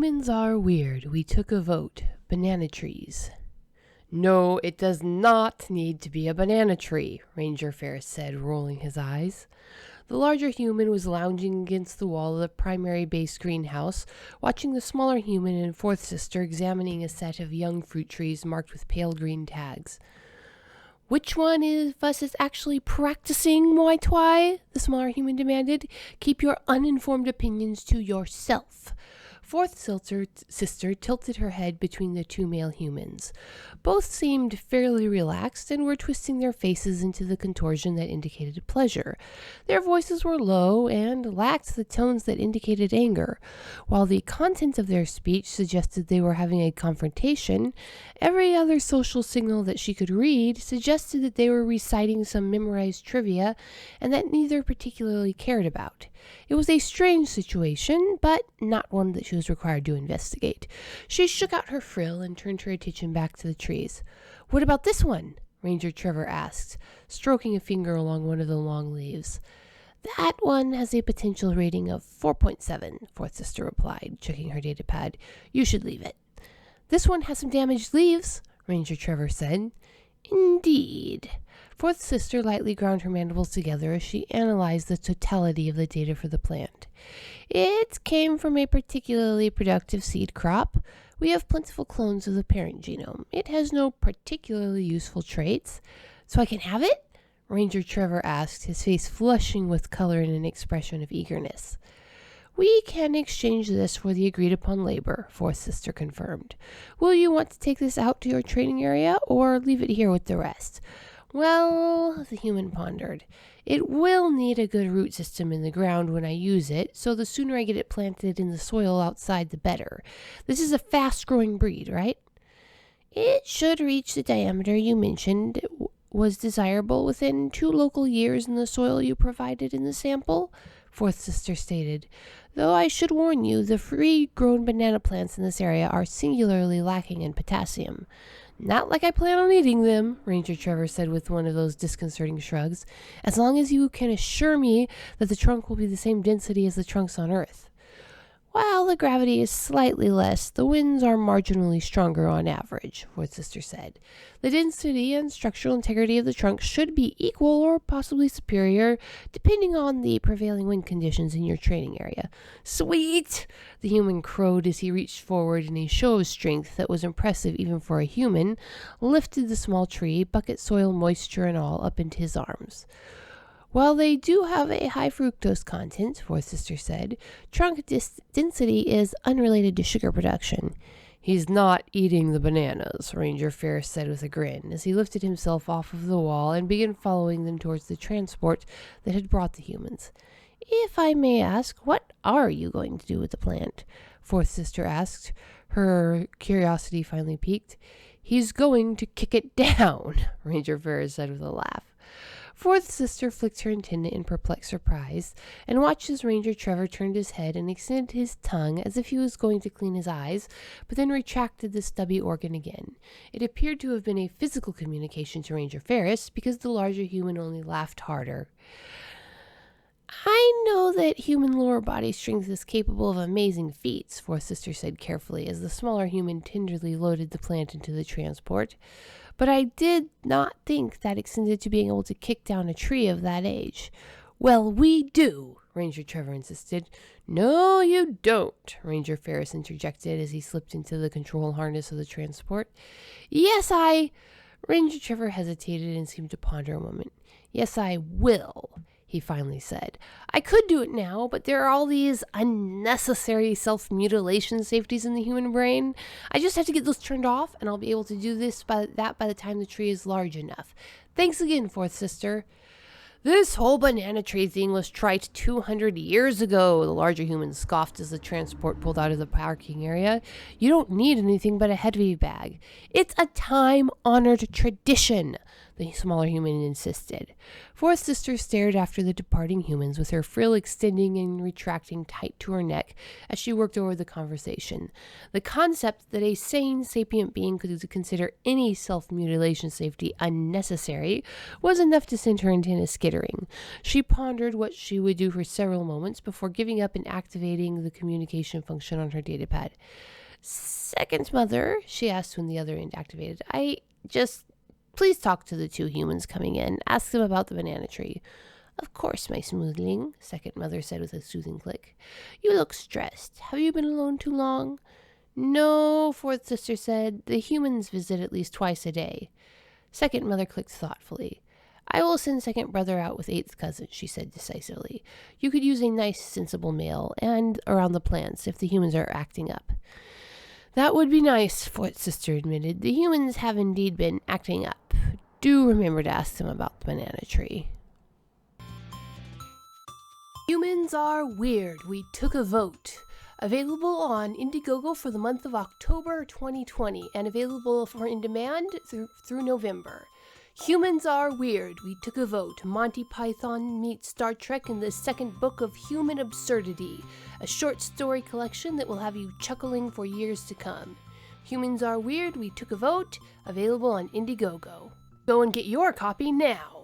Humans are weird. We took a vote. Banana trees. No, it does not need to be a banana tree, Ranger Ferris said, rolling his eyes. The larger human was lounging against the wall of the primary base greenhouse, watching the smaller human and fourth sister examining a set of young fruit trees marked with pale green tags. Which one of us is actually practicing Muay Thai? The smaller human demanded. Keep your uninformed opinions to yourself. Fourth sister tilted her head between the two male humans. Both seemed fairly relaxed and were twisting their faces into the contortion that indicated pleasure. Their voices were low and lacked the tones that indicated anger. While the content of their speech suggested they were having a confrontation, every other social signal that she could read suggested that they were reciting some memorized trivia and that neither particularly cared about. It was a strange situation, but not one that she was required to investigate. She shook out her frill and turned her attention back to the trees. What about this one? Ranger Trevor asked, stroking a finger along one of the long leaves. That one has a potential rating of 4.7, fourth sister replied, checking her data pad. You should leave it. This one has some damaged leaves, Ranger Trevor said. Indeed. Fourth sister lightly ground her mandibles together as she analyzed the totality of the data for the plant. It came from a particularly productive seed crop. We have plentiful clones of the parent genome. It has no particularly useful traits. So I can have it? Ranger Trevor asked, his face flushing with color and an expression of eagerness. We can exchange this for the agreed-upon labor, fourth sister confirmed. Will you want to take this out to your training area or leave it here with the rest? Well, the human pondered. It will need a good root system in the ground when I use it, so the sooner I get it planted in the soil outside, the better. This is a fast-growing breed, right? It should reach the diameter you mentioned was desirable within 2 local years in the soil you provided in the sample, fourth sister stated. Though I should warn you, the free-grown banana plants in this area are singularly lacking in potassium. Not like I plan on eating them, Ranger Trevor said with one of those disconcerting shrugs, as long as you can assure me that the trunk will be the same density as the trunks on Earth. While the gravity is slightly less, the winds are marginally stronger on average, fourth sister said. The density and structural integrity of the trunk should be equal or possibly superior, depending on the prevailing wind conditions in your training area. Sweet! The human crowed as he reached forward in a show of strength that was impressive even for a human, lifted the small tree, bucket soil, moisture, and all, up into his arms. While they do have a high fructose content, fourth sister said, trunk density is unrelated to sugar production. He's not eating the bananas, Ranger Ferris said with a grin, as he lifted himself off of the wall and began following them towards the transport that had brought the humans. If I may ask, what are you going to do with the plant? Fourth sister asked, her curiosity finally piqued. He's going to kick it down, Ranger Ferris said with a laugh. Fourth sister flicked her antenna in perplexed surprise and watched as Ranger Trevor turned his head and extended his tongue as if he was going to clean his eyes, but then retracted the stubby organ again. It appeared to have been a physical communication to Ranger Ferris because the larger human only laughed harder. I know that human lower body strength is capable of amazing feats, fourth sister said carefully as the smaller human tenderly loaded the plant into the transport. But I did not think that extended to being able to kick down a tree of that age. Well, we do, Ranger Trevor insisted. No, you don't, Ranger Ferris interjected as he slipped into the control harness of the transport. Yes, Ranger Trevor hesitated and seemed to ponder a moment. Yes, I will, he finally said. I could do it now, but there are all these unnecessary self-mutilation safeties in the human brain. I just have to get those turned off, and I'll be able to do this by the time the tree is large enough. Thanks again, fourth sister. This whole banana tree thing was tried 200 years ago, the larger human scoffed as the transport pulled out of the parking area. You don't need anything but a heavy bag. It's a time-honored tradition. the smaller human insisted. Fourth Sister stared after the departing humans with her frill extending and retracting tight to her neck as she worked over the conversation. The concept that a sane, sapient being could consider any self-mutilation safety unnecessary was enough to send her antennas skittering. She pondered what she would do for several moments before giving up and activating the communication function on her datapad. Second Mother, she asked when the other end activated, please talk to the two humans coming in. Ask them about the banana tree. Of course, my smoothling, Second Mother said with a soothing click. You look stressed. Have you been alone too long? No, Fourth Sister said. The humans visit at least twice a day. Second Mother clicked thoughtfully. I will send Second Brother out with Eighth Cousin, she said decisively. You could use a nice, sensible male, and around the plants if the humans are acting up. That would be nice, Fourth Sister admitted. The humans have indeed been acting up. Do remember to ask them about the banana tree. Humans are weird. We took a vote. Available on Indiegogo for the month of October 2020 and available for in demand through November. Humans are weird. We took a vote. Monty Python meets Star Trek in the second book of Human Absurdity, a short story collection that will have you chuckling for years to come. Humans are weird. We took a vote. Available on Indiegogo. Go and get your copy now.